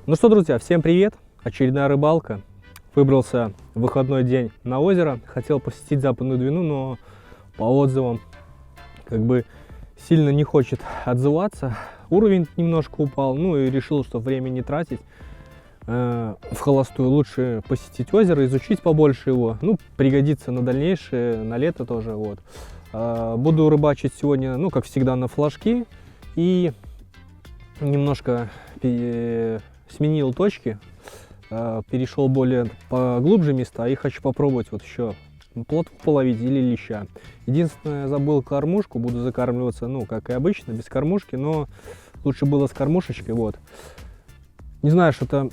Ну что, друзья, всем привет! Очередная рыбалка. Выбрался в выходной день на озеро. Хотел посетить Западную Двину, но по отзывам как бы сильно не хочет отзываться. Уровень немножко упал, ну и решил, что время не тратить в холостую. Лучше посетить озеро, изучить побольше его. Ну, пригодится на дальнейшее, на лето тоже. Вот. Буду рыбачить сегодня, ну, как всегда, на флажки. И немножко сменил точки, перешел более поглубже места и хочу попробовать вот еще плотву половить или леща. Единственное, забыл кормушку, буду закармливаться, ну, как и обычно, без кормушки, но лучше было с кормушечкой, вот. Не знаю, что-то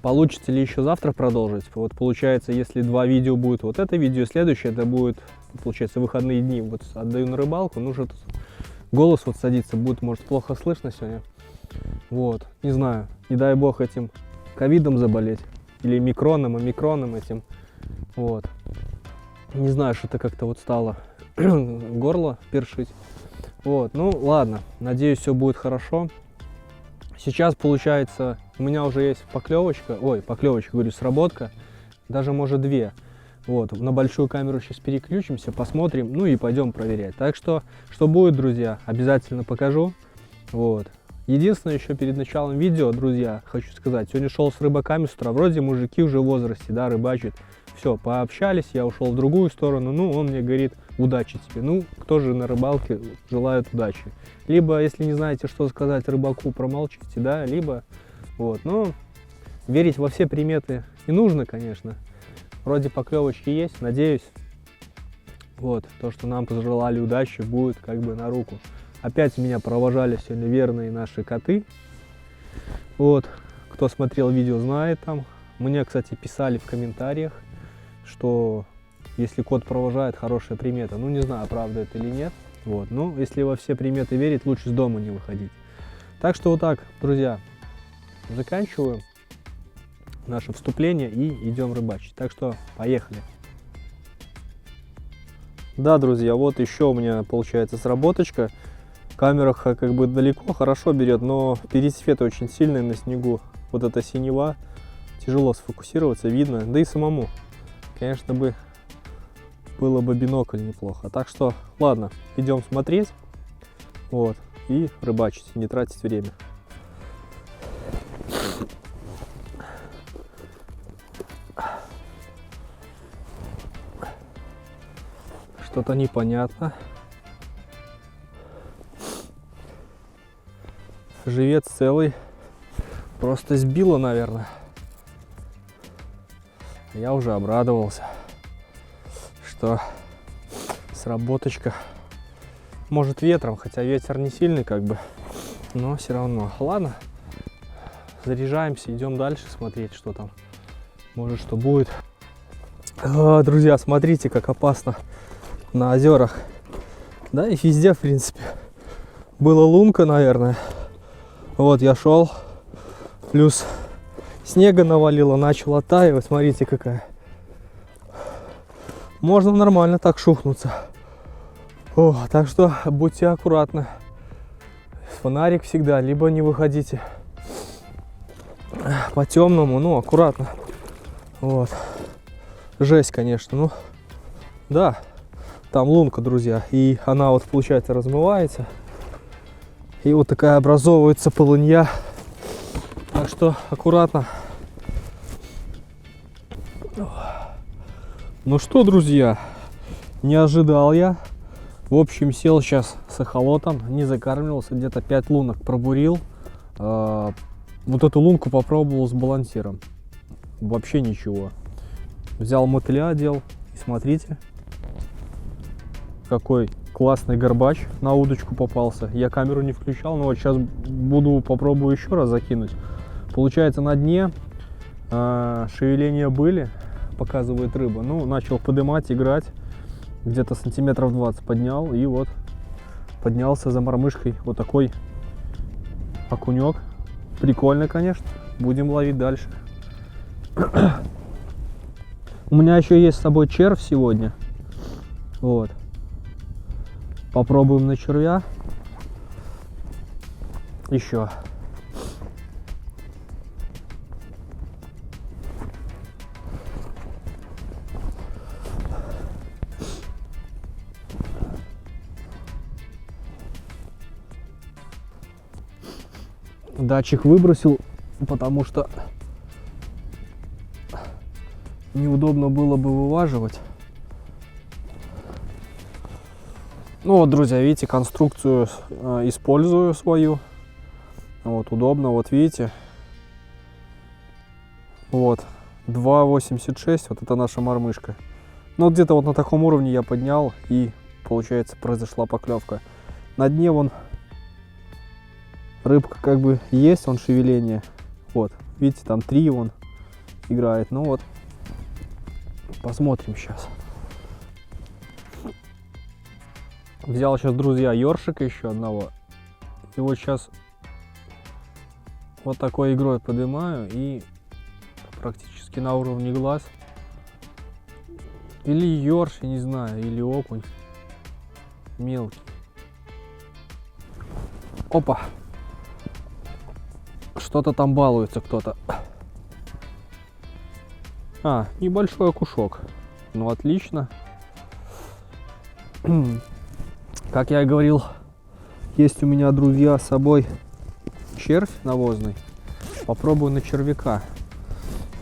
получится ли еще завтра продолжить. Вот получается, если два видео будет, вот это видео, следующее, это будет, получается, выходные дни, вот отдаю на рыбалку, ну, что-то голос вот садится, будет, может, плохо слышно сегодня. Вот, не знаю, не дай бог этим ковидом заболеть, или микроном этим, вот. Не знаю, что-то как-то вот стало горло першить. Вот, ну ладно, надеюсь, все будет хорошо. Сейчас, получается, у меня уже есть поклевочка, говорю, сработка, даже может две. Вот, на большую камеру сейчас переключимся, посмотрим, ну и пойдем проверять. Так что будет, друзья, обязательно покажу. Вот. Единственное, еще перед началом видео, друзья, хочу сказать, сегодня шел с рыбаками с утра, вроде мужики уже в возрасте, да, рыбачат. Все, пообщались, я ушел в другую сторону, ну, он мне говорит, удачи тебе. Ну, кто же на рыбалке желает удачи? Либо, если не знаете, что сказать рыбаку, промолчите, да, либо, вот, ну, верить во все приметы не нужно, конечно. Вроде поклевочки есть, надеюсь, вот, то, что нам пожелали удачи, будет как бы на руку. Опять меня провожали сегодня верные наши коты. Вот, кто смотрел видео, знает там. Мне, кстати, писали в комментариях, что если кот провожает, хорошая примета. Ну, не знаю, правда это или нет. Вот, ну, если во все приметы верить, лучше с дома не выходить. Так что вот так, друзья, заканчиваю наше вступление и идем рыбачить. Так что поехали. Да, друзья, вот еще у меня получается сработочка. Камера как бы далеко, хорошо берет, но пересвет очень сильный на снегу. Вот эта синева, тяжело сфокусироваться, видно. Да и самому, конечно, было бы бинокль неплохо. Так что, ладно, идем смотреть. Вот, и рыбачить, не тратить время. Что-то непонятно. Живец целый, просто сбило, наверное. Я уже обрадовался, что сработочка. Может, ветром, хотя ветер не сильный как бы, но все равно. Ладно, заряжаемся, идем дальше смотреть, что там, может, что будет. Друзья, смотрите, как опасно на озерах, да и везде, в принципе. Была лунка, наверное. Вот я шел, плюс снега навалило, начало оттаивать, смотрите какая. Можно нормально так шухнуться. Так что будьте аккуратны. Фонарик всегда, либо не выходите по темному, ну аккуратно. Вот. Жесть, конечно, ну да, там лунка, друзья, и она вот получается размывается. И вот такая образовывается полынья. Так что аккуратно. Ну что, друзья, не ожидал я. В общем, сел сейчас с эхолотом, не закармливался, где-то 5 лунок пробурил. Вот эту лунку попробовал с балансиром. Вообще ничего. Взял мотыля, одел, и смотрите, какой классный горбач на удочку попался. Я камеру не включал, но вот сейчас попробую еще раз закинуть. Получается, на дне шевеления были, показывает рыба. Ну, начал поднимать, играть, где-то сантиметров 20 поднял, и вот поднялся за мормышкой вот такой окунек. Прикольно, конечно. Будем ловить дальше. У меня еще есть с собой червь сегодня. Вот. Попробуем на червя. Еще. Датчик выбросил, потому что неудобно было бы вываживать. Ну вот, друзья, видите, конструкцию использую свою. Вот, удобно, вот видите. Вот, 2,86, вот это наша мормышка. Ну, где-то вот на таком уровне я поднял, и, получается, произошла поклевка. На дне вон рыбка как бы есть, вон шевеление. Вот, видите, там 3 вон играет. Ну вот, посмотрим сейчас. Взял сейчас, друзья, ёршика еще одного. И вот сейчас вот такой игрой поднимаю, и практически на уровне глаз. Или ёрш, я не знаю, или окунь. Мелкий. Опа. Что-то там балуется кто-то. А, небольшой окушок. Ну, отлично. Как я и говорил, есть у меня, друзья, с собой червь навозный. Попробую на червяка.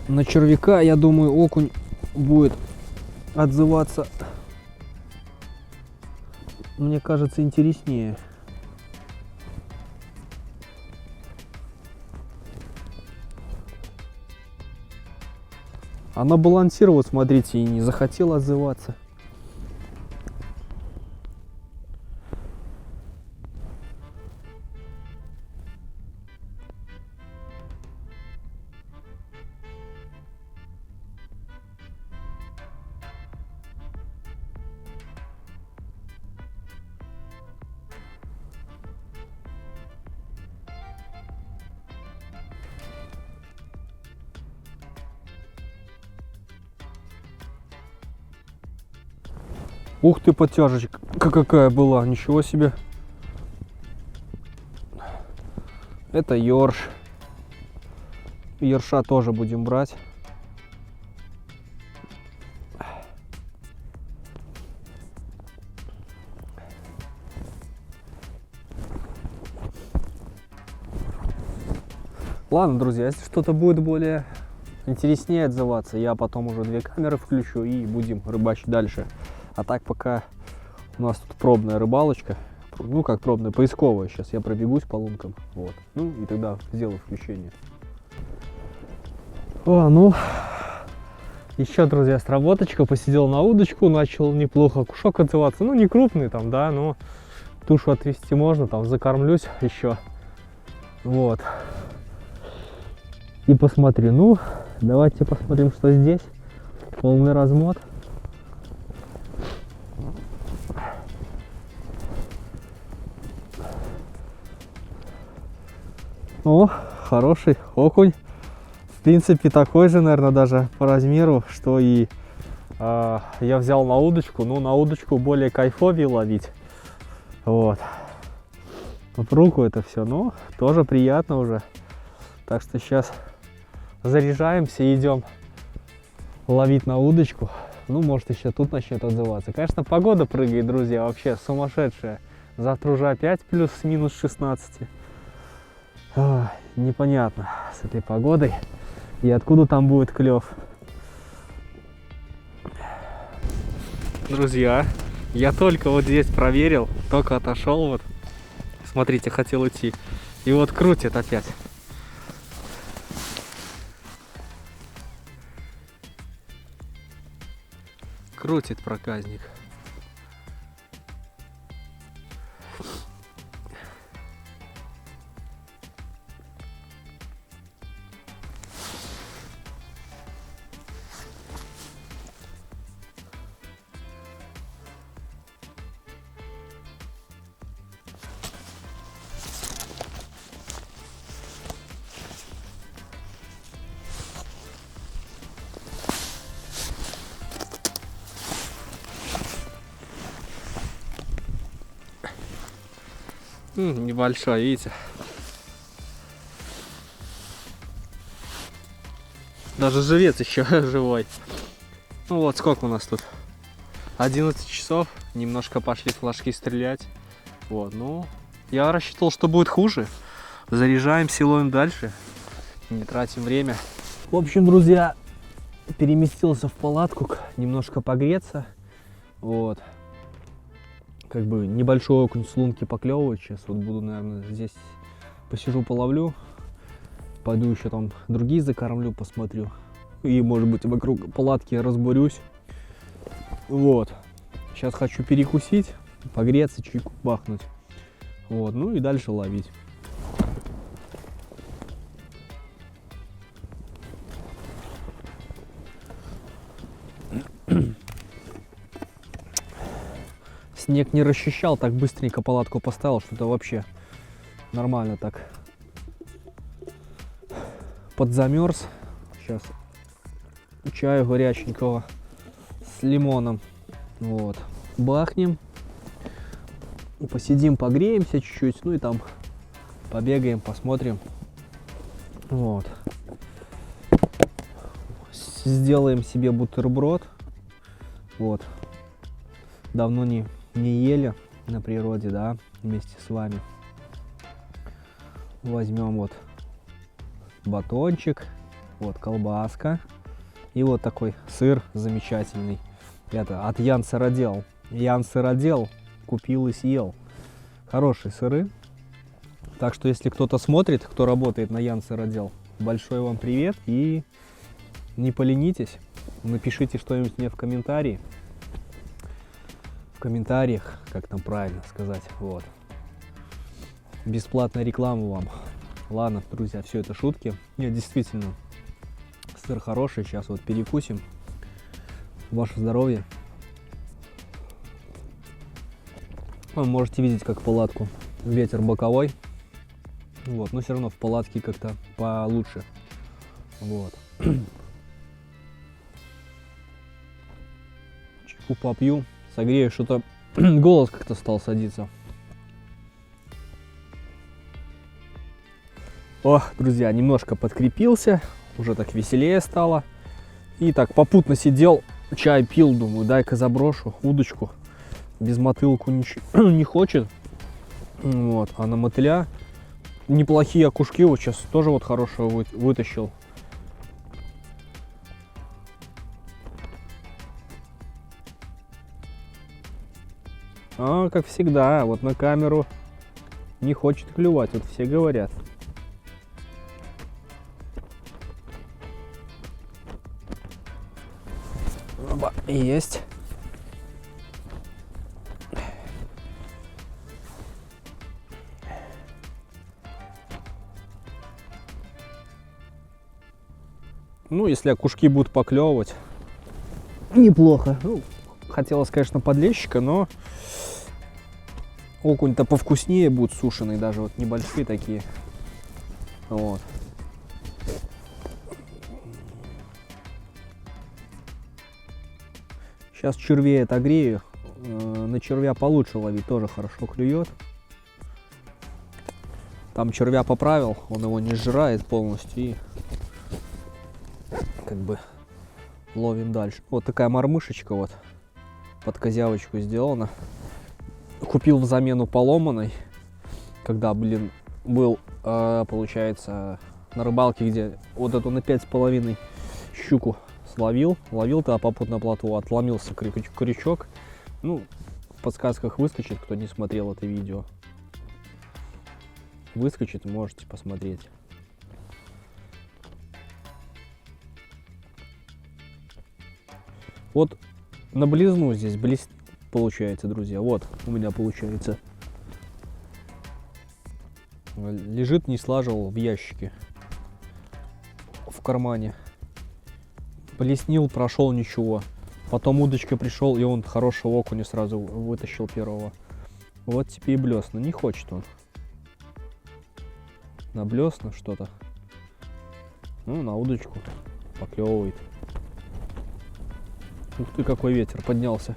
На червяка, я думаю, окунь будет отзываться, мне кажется, интереснее. Она балансировала, смотрите, и не захотела отзываться. Ух ты, подтяжечка какая была, ничего себе. Это ёрш. Ёрша тоже будем брать. Ладно, друзья, если что-то будет более интереснее отзываться, я потом уже 2 камеры включу и будем рыбачить дальше. А так пока у нас тут пробная рыбалочка. Ну как пробная, поисковая. Сейчас я пробегусь по лункам. Вот. Ну и тогда сделаю включение. О, ну, еще, друзья, сработочка. Посидел на удочку, начал неплохо кушок отзываться. Ну, не крупный там, да, но тушу отвести можно. Там закормлюсь еще. Вот. И посмотрю. Ну, давайте посмотрим, что здесь. Полный размот. О, хороший окунь. В принципе, такой же, наверное, даже по размеру, что и я взял на удочку. Ну, на удочку более кайфовее ловить. Вот. В руку это все, но тоже приятно уже. Так что сейчас заряжаемся и идем ловить на удочку. Ну, может, еще тут начнет отзываться. Конечно, погода прыгает, друзья, вообще сумасшедшая. Завтра уже опять плюс-минус 16. Непонятно с этой погодой и откуда там будет клев. Друзья, я только вот здесь проверил, только отошел, вот смотрите, хотел уйти, и вот крутит опять. Крутит проказник. Небольшой, видите? Даже живец еще живой. Ну вот сколько у нас тут? 11 часов. Немножко пошли флажки стрелять. Вот, ну, я рассчитывал, что будет хуже. Заряжаемся и ловим дальше. Не тратим время. В общем, друзья, переместился в палатку, немножко погреться. Вот. Как бы небольшой окунь с лунки поклевывать. Сейчас вот буду, наверное, здесь посижу, половлю. Пойду еще там другие закормлю, посмотрю. И, может быть, вокруг палатки разбурюсь. Вот. Сейчас хочу перекусить, погреться, чайку бахнуть. Вот. Ну и дальше ловить. Снег не расчищал, так быстренько палатку поставил, что-то вообще нормально так. Подзамерз. Сейчас чаю горяченького с лимоном. Вот. Бахнем. Посидим, погреемся чуть-чуть. Ну и там побегаем, посмотрим. Вот. Сделаем себе бутерброд. Вот. Давно не ели на природе, да, вместе с вами. Возьмем вот батончик, вот колбаска и вот такой сыр замечательный. Это от Ян Сыродел. Ян Сыродел купил и съел. Хорошие сыры. Так что если кто-то смотрит, кто работает на Ян Сыродел, большой вам привет и не поленитесь, напишите что-нибудь мне в комментарии. В комментариях, как там правильно сказать, вот. Бесплатная реклама вам. Ладно, друзья, все это шутки. Нет, действительно, сыр хороший. Сейчас вот перекусим. Ваше здоровье. Вы можете видеть, как палатку. Ветер боковой. Вот, но все равно в палатке как-то получше. Вот. Чайку попью. Согрею, что-то голос как-то стал садиться. О, друзья, немножко подкрепился, уже так веселее стало. И так попутно сидел, чай пил, думаю, дай-ка заброшу удочку. Без мотылку не хочет. Вот, а на мотыля неплохие окушки, вот сейчас тоже вот хорошего вытащил. А, как всегда, вот на камеру не хочет клювать, вот все говорят. Оба, есть. Ну, если окушки будут поклевывать, неплохо. Ну, хотелось, конечно, подлещика, но окунь-то повкуснее будет сушеный, даже вот небольшие такие. Вот. Сейчас червей отогрею. На червя получше ловить, тоже хорошо клюет. Там червя поправил, он его не сжирает полностью и как бы ловим дальше. Вот такая мормышечка вот под козявочку сделана. Купил в замену поломанной, когда, блин, был, получается, на рыбалке, где вот эту на 5,5 щуку словил. Ловил-то попутно плотву, отломился крючок. Ну, в подсказках выскочит, кто не смотрел это видео. Выскочит, можете посмотреть. Вот на близну здесь получается, друзья. Вот у меня получается. Лежит, не слаживал в ящике. В кармане. Блеснил, прошел, ничего. Потом удочка пришел, и он хорошего окуня сразу вытащил первого. Вот тебе и блесна. Не хочет он. На блесна что-то. Ну, на удочку поклевывает. Ух ты, какой ветер поднялся.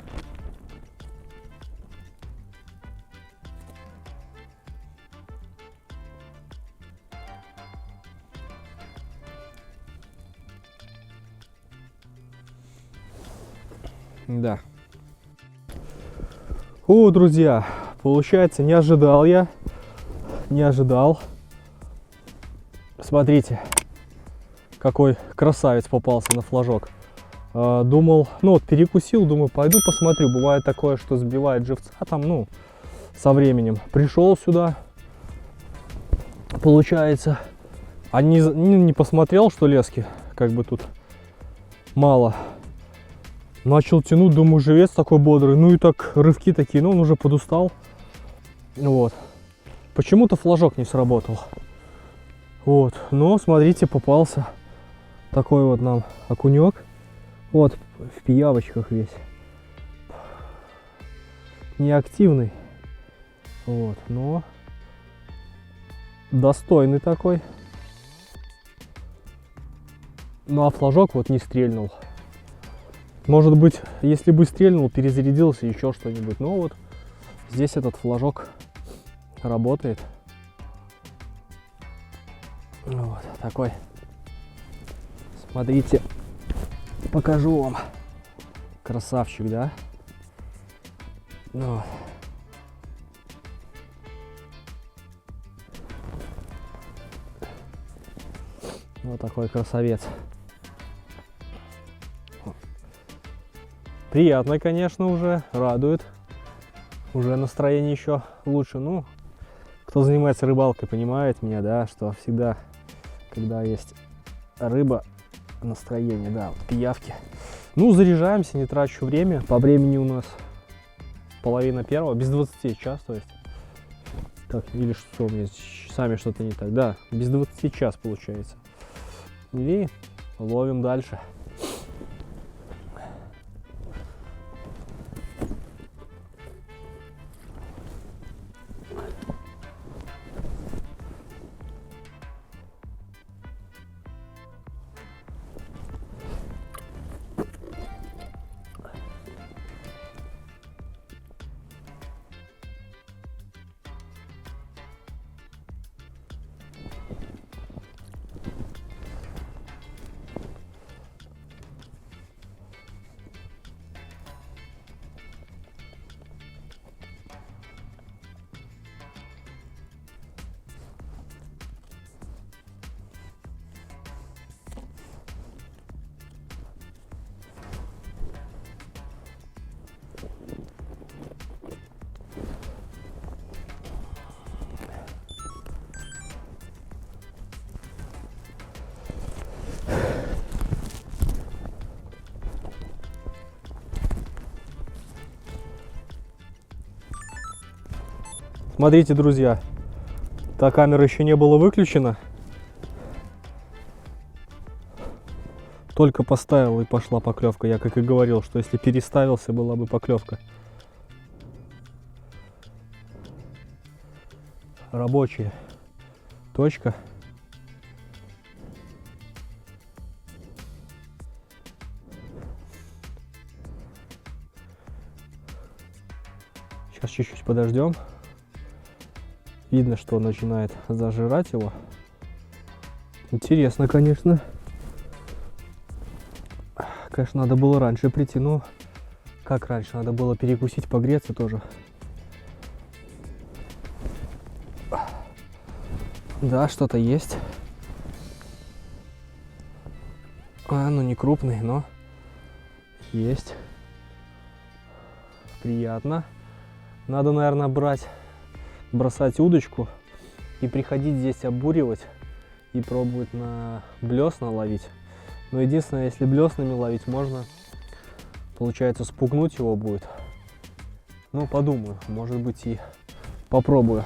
Да. О, друзья, получается, не ожидал. Смотрите, какой красавец попался на флажок. Думал, ну вот перекусил, думаю, пойду посмотрю. Бывает такое, что сбивает живца там, ну, со временем. Пришел сюда, получается, а не посмотрел, что лески как бы тут мало. Начал тянуть, думаю, живец такой бодрый. Ну и так рывки такие, ну он уже подустал. Вот. Почему-то флажок не сработал. Вот. Но смотрите, попался такой вот нам окунек. Вот, в пиявочках весь. Неактивный. Вот, но достойный такой. Ну а флажок вот не стрельнул. Может быть, если бы стрельнул, перезарядился, еще что-нибудь. Но вот здесь этот флажок работает. Вот такой. Смотрите, покажу вам. Красавчик, да? Ну. Вот такой красавец. Приятно, конечно, уже радует. Уже настроение еще лучше. Ну, кто занимается рыбалкой, понимает меня, да, что всегда, когда есть рыба, настроение, да, вот пиявки. Ну, заряжаемся, не трачу время. По времени у нас 1:30, без 20 час, то есть. Так, или что у меня с часами что-то не так. Да, без 20 час получается. И ловим дальше. Смотрите, друзья, та камера еще не была выключена. Только поставил и пошла поклевка. Я как и говорил, что если переставился, была бы поклевка. Рабочая точка. Сейчас чуть-чуть подождем. Видно, что начинает зажирать его. Интересно, конечно. Конечно, надо было раньше прийти, но как раньше? Надо было перекусить, погреться тоже. Да, что-то есть. Ну не крупный, но есть. Приятно. Надо, наверное, бросать удочку и приходить здесь обуривать и пробовать на блесна ловить. Но единственное, если блеснами ловить, можно, получается, спугнуть его будет. Ну, подумаю, может быть, и попробую.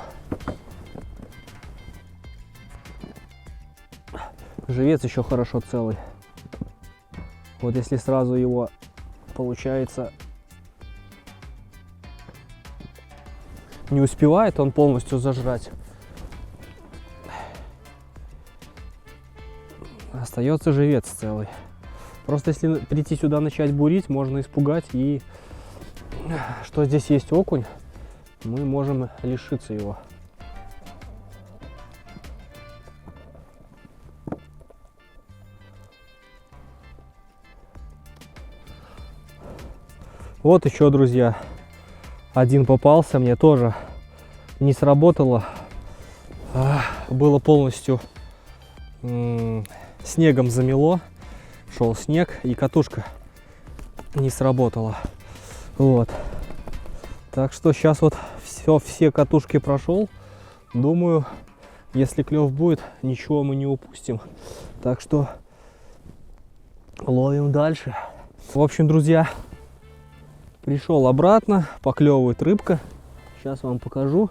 Живец еще хорошо целый. Вот если сразу его, получается, не успевает он полностью зажрать, остается живец целый. Просто если прийти сюда начать бурить, можно испугать, и что здесь есть окунь, мы можем лишиться его. Вот еще, друзья, один попался, мне тоже не сработало. Было полностью снегом замело, шел снег и катушка не сработала. Вот. Так что сейчас вот все катушки прошел. Думаю, если клев будет, ничего мы не упустим. Так что ловим дальше. В общем, друзья, пришел обратно, поклевывает рыбка. Сейчас вам покажу.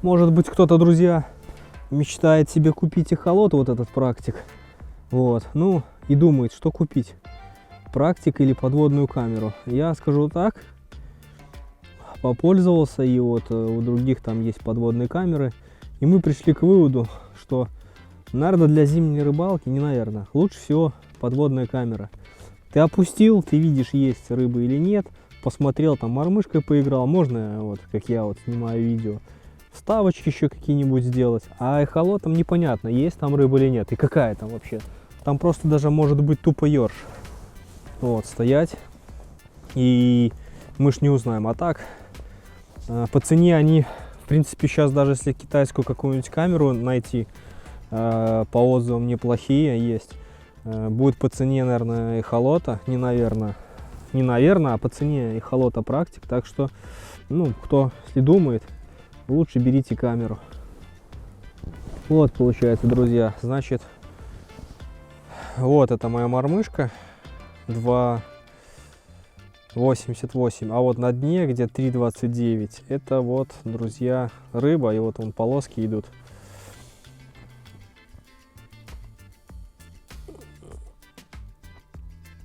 Может быть, кто-то, друзья, мечтает себе купить эхолот, вот этот практик. Вот, ну и думает, что купить, практик или подводную камеру. Я скажу так, попользовался, и вот у других там есть подводные камеры, и мы пришли к выводу, что, наверное, для зимней рыбалки, не наверное, лучше всего подводная камера. Ты опустил, ты видишь, есть рыба или нет, посмотрел, там мормышкой поиграл, можно, вот как я вот снимаю видео, вставочки еще какие-нибудь сделать, а эхолотом непонятно, есть там рыба или нет, и какая там вообще. Там просто даже может быть тупо ёрш. Вот, стоять, и мы ж не узнаем. А так, по цене они, в принципе, сейчас даже если китайскую какую-нибудь камеру найти, по отзывам неплохие есть, будет по цене, наверное, эхолота, не наверное, а по цене эхолота практик. Так что, ну, кто, если думает, лучше берите камеру. Вот, получается, друзья, значит, вот это моя мормышка 2,88, а вот на дне, где 3,29, это вот, друзья, рыба, и вот вон полоски идут.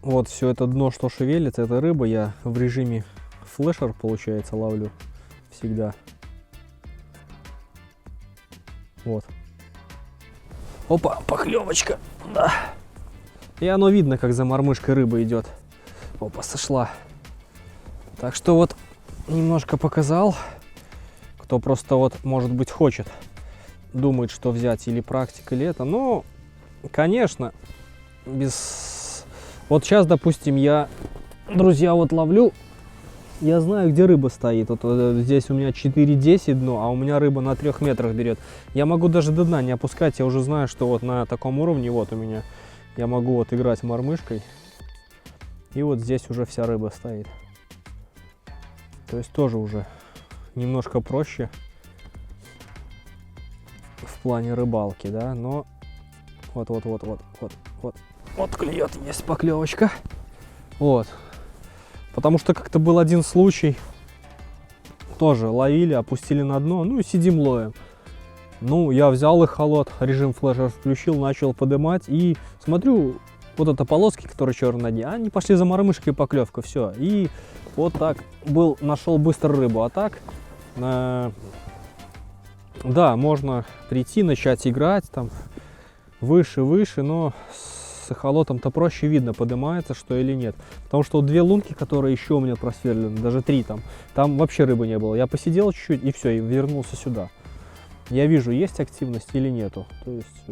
Вот все это дно, что шевелится, это рыба. Я в режиме флешер, получается, ловлю всегда. Вот. Опа, поклевочка. Да. И оно видно, как за мормышкой рыба идет. Опа, сошла. Так что вот немножко показал. Кто просто вот, может быть, хочет, думает, что взять или практик, или это. Но, конечно, без... Вот сейчас, допустим, я, друзья, вот ловлю. Я знаю, где рыба стоит. Вот здесь у меня 4,10 дно, а у меня рыба на 3 метрах берет. Я могу даже до дна не опускать. Я уже знаю, что вот на таком уровне вот у меня я могу вот играть мормышкой. И вот здесь уже вся рыба стоит. То есть тоже уже немножко проще в плане рыбалки, да. Но вот клюет, есть поклевочка. Вот. Потому что как-то был один случай, тоже ловили, опустили на дно, ну и сидим ловим. Ну, я взял эхолот, режим флешер включил, начал поднимать, и смотрю, вот это полоски, которые черные на дне, они пошли за мормышкой, поклевка, все. И вот так нашел быстро рыбу. А так, да, можно прийти, начать играть там выше, но с эхолотом-то проще видно, поднимается что или нет. Потому что вот 2 лунки, которые еще у меня просверлены, даже 3 там вообще рыбы не было. Я посидел чуть-чуть и все, и вернулся сюда. Я вижу, есть активность или нету. То есть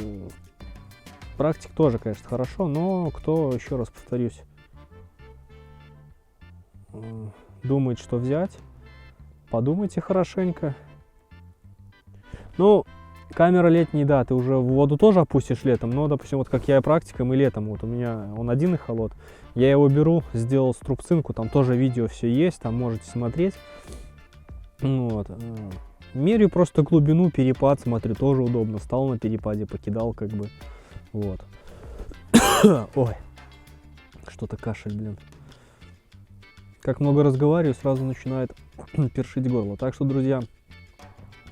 практик тоже, конечно, хорошо, но кто, еще раз повторюсь, думает, что взять, подумайте хорошенько. Ну, камера летняя, да, ты уже в воду тоже опустишь летом, но, допустим, вот как я и практиком, и летом, вот у меня он один эхолот, я его беру, сделал струбцинку, там тоже видео все есть, там можете смотреть. Вот. Меряю просто глубину, перепад, смотрю, тоже удобно, стал на перепаде, покидал как бы, вот. Ой, что-то кашель, блин. Как много разговариваю, сразу начинает першить горло, так что, друзья,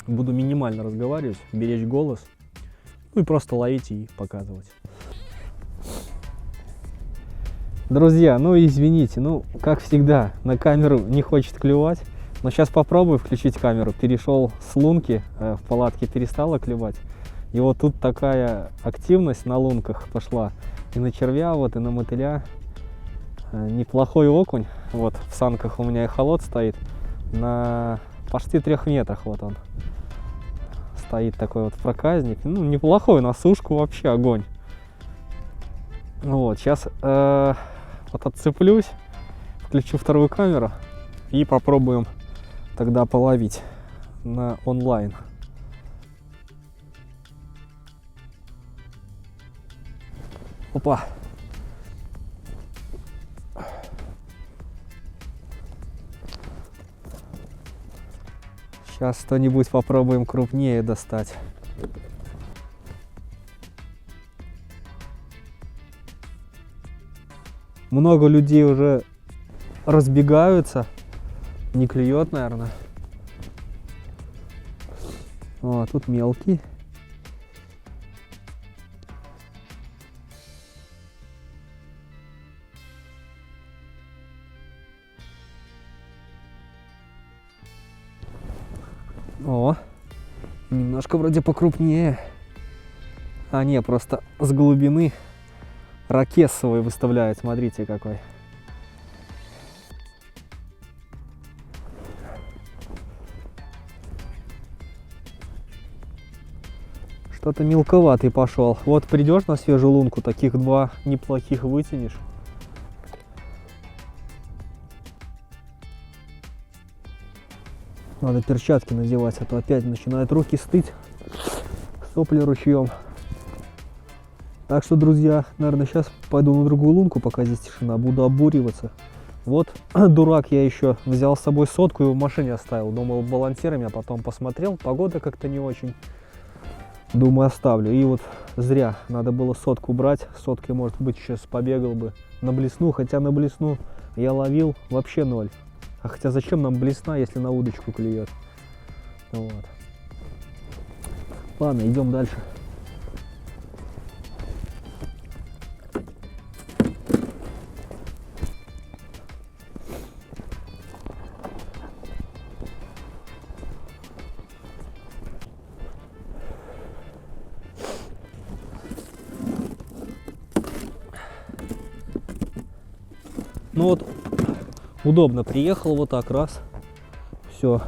буду минимально разговаривать, беречь голос, ну и просто ловить и показывать. Друзья, ну извините, ну как всегда, на камеру не хочет клевать, но сейчас попробую включить камеру. Перешел с лунки, в палатке перестала клевать, и вот тут такая активность на лунках пошла, и на червя, вот, и на мотыля. Неплохой окунь, вот в санках у меня эхолот стоит, на почти 3 метрах, вот он. Стоит такой вот проказник, ну неплохой, на сушку вообще огонь. Вот, сейчас вот отцеплюсь, включу вторую камеру и попробуем тогда половить на онлайн. Опа. Сейчас что-нибудь попробуем крупнее достать. Много людей уже разбегаются. Не клюет, наверное. О, тут мелкий. О, немножко вроде покрупнее. А не, просто с глубины ракесовый выставляет. Смотрите какой. Что-то мелковатый пошел. Вот придешь на свежую лунку, таких два неплохих вытянешь. Надо перчатки надевать, а то опять начинают руки стыть, сопли ручьем. Так что, друзья, наверное, сейчас пойду на другую лунку, пока здесь тишина, буду обуриваться. Вот, дурак, я еще взял с собой сотку и в машине оставил. Думал, балансирами, а потом посмотрел, погода как-то не очень. Думаю, оставлю. И вот зря, надо было сотку брать. Соткой, может быть, сейчас побегал бы на блесну, хотя на блесну я ловил вообще 0. А хотя зачем нам блесна, если на удочку клюет? Вот. Ладно, идем дальше. Ну вот, удобно приехал вот так раз, все.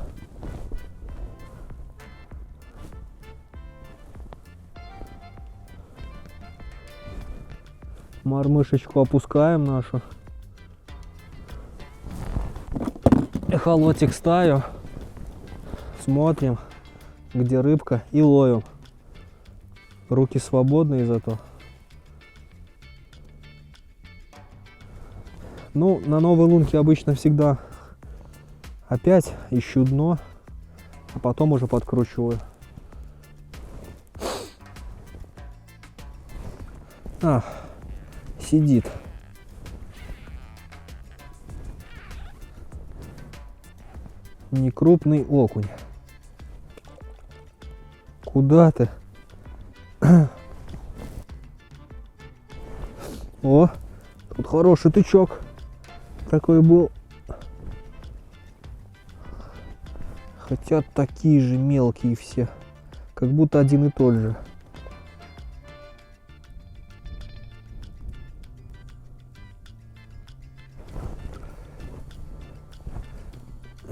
Мормышечку опускаем нашу. Эхолотик ставим, смотрим, где рыбка, и ловим. Руки свободные зато. Ну, на новой лунке обычно всегда опять ищу дно, а потом уже подкручиваю. А, сидит. Некрупный окунь. Куда ты? О, тут хороший тычок. Такой был. Хотя такие же мелкие все. Как будто один и тот же.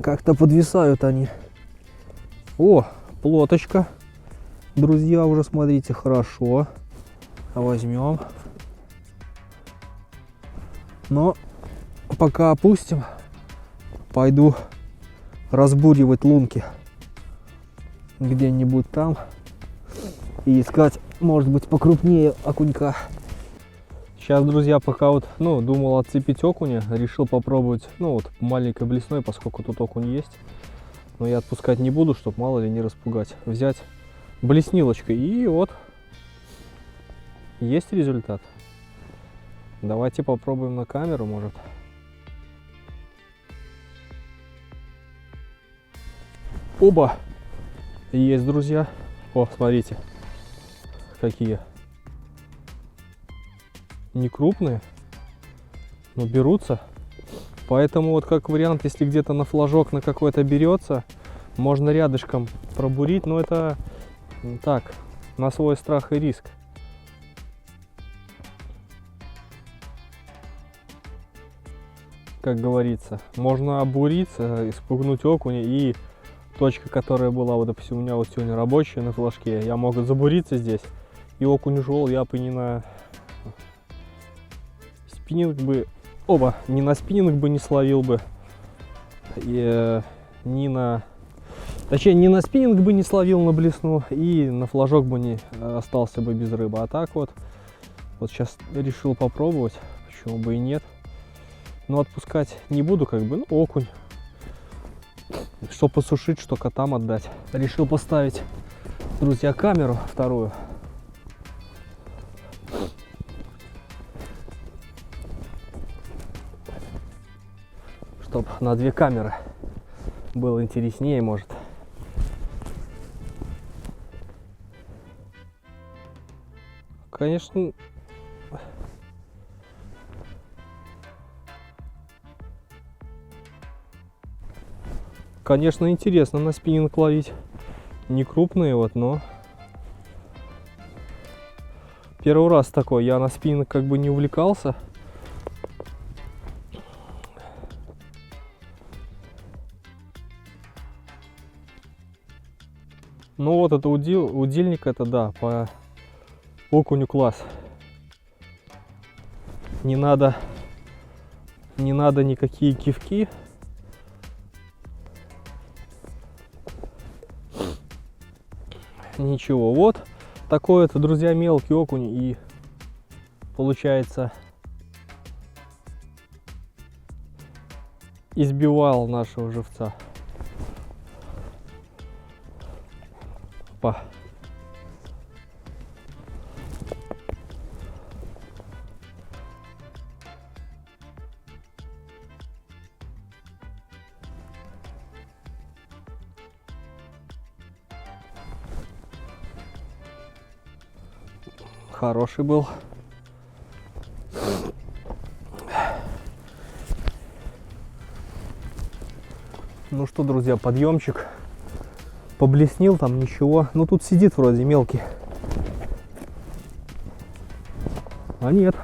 Как-то подвисают они. О, плоточка. Друзья, уже смотрите, хорошо. Возьмем. Но пока опустим, пойду разбуривать лунки где-нибудь там и искать, может быть, покрупнее окунька. Сейчас, друзья, пока вот, думал отцепить окуня, решил попробовать, маленькой блесной, поскольку тут окунь есть. Но я отпускать не буду, чтобы мало ли не распугать. Взять блеснилочкой, и вот есть результат. Давайте попробуем на камеру, может. Оба! Есть, друзья. О, смотрите, какие. Не крупные, но берутся. Поэтому вот как вариант, если где-то на флажок на какой-то берется, можно рядышком пробурить, но это так, на свой страх и риск. Как говорится, можно обуриться, испугнуть окуня, и точка, которая была, вот, допустим, у меня вот сегодня рабочая на флажке, я мог забуриться здесь, и окунь ушел, я бы не на спиннинг бы, не на спиннинг бы не словил бы, и не на спиннинг бы не словил на блесну, и на флажок бы не остался бы без рыбы. А так вот Вот сейчас решил попробовать, почему бы и нет. Но отпускать не буду, как бы, ну, окунь. Что посушить, что котам отдать. Решил поставить, друзья, камеру вторую. Чтоб на 2 камеры было интереснее, может. Конечно, интересно на спиннинг ловить. Не крупные вот, но первый раз такой. Я на спиннинг как бы не увлекался. Ну вот это удильник, это да, по окуню класс. Не надо никакие кивки. Ничего, вот такой это, друзья, мелкий окунь, и получается избивал нашего живца. Опа. Хороший был. Ну что, друзья, подъемчик. Поблеснил там, ничего. Ну тут сидит вроде мелкий. А нет.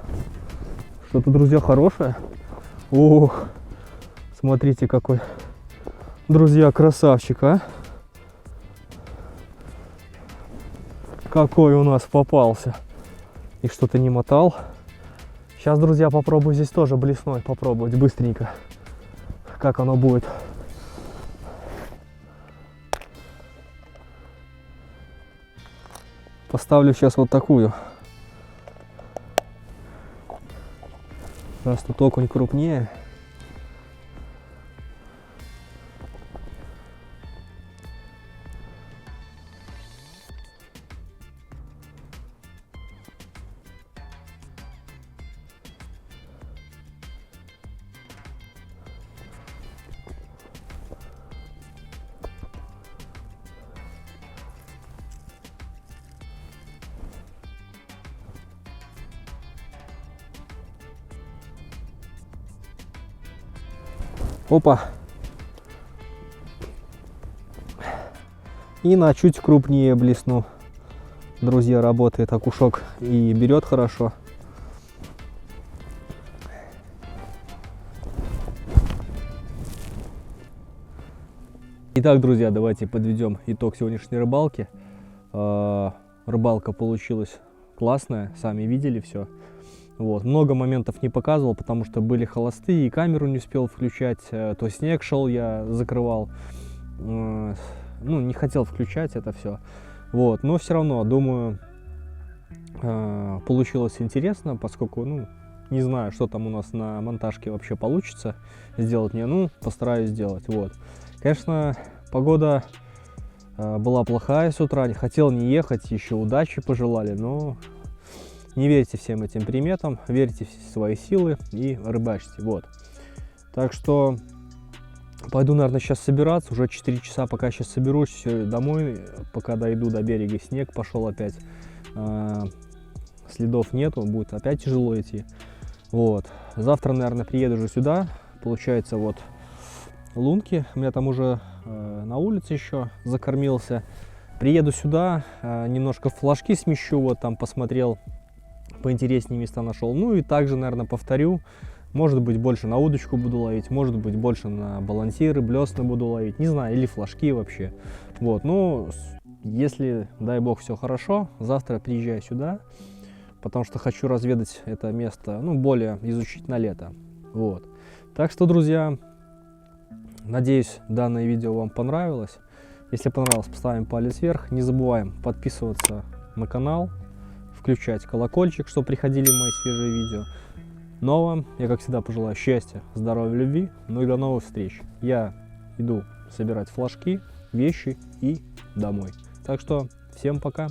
Что-то, друзья, хорошее. Ох, смотрите какой, друзья, красавчик, а. Какой у нас попался. И что-то не мотал. Сейчас, друзья, попробую здесь тоже блесной попробовать быстренько. Как оно будет. Поставлю сейчас вот такую. Раз тут окунь крупнее. Опа. И на чуть крупнее блесну. Друзья, работает окушок и берет хорошо. Итак, друзья, давайте подведем итог сегодняшней рыбалки. Рыбалка получилась классная, сами видели все. Вот. Много моментов не показывал, потому что были холостые, и камеру не успел включать, то снег шел, я закрывал, ну, не хотел включать это все. Вот. Но все равно, думаю, получилось интересно, поскольку, ну, не знаю, что там у нас на монтажке вообще получится сделать мне, ну, постараюсь сделать. Вот. Конечно, погода была плохая с утра, хотел не ехать, еще удачи пожелали, но... Не верьте всем этим приметам, верьте в свои силы и рыбачьте. Вот. Так что пойду, наверное, сейчас собираться. Уже 4 часа, пока сейчас соберусь все домой, пока дойду до берега. Снег пошел опять. Следов нету, будет опять тяжело идти. Вот. Завтра, наверное, приеду уже сюда. Получается, вот лунки. У меня там уже на улице еще закормился. Приеду сюда, немножко флажки смещу. Вот там посмотрел, поинтереснее места нашел. Ну и также, наверное, повторю. Может быть, больше на удочку буду ловить, может быть, больше на балансиры, блесны буду ловить, не знаю, или флажки вообще. Вот, ну, если, дай бог, все хорошо, завтра приезжаю сюда, потому что хочу разведать это место, ну, более изучить на лето. Вот. Так что, друзья, надеюсь, данное видео вам понравилось. Если понравилось, поставим палец вверх. Не забываем подписываться на канал, включать колокольчик, чтобы приходили мои свежие видео. Ну а вам я, как всегда, пожелаю счастья, здоровья, любви. Ну и до новых встреч. Я иду собирать флажки, вещи и домой. Так что всем пока.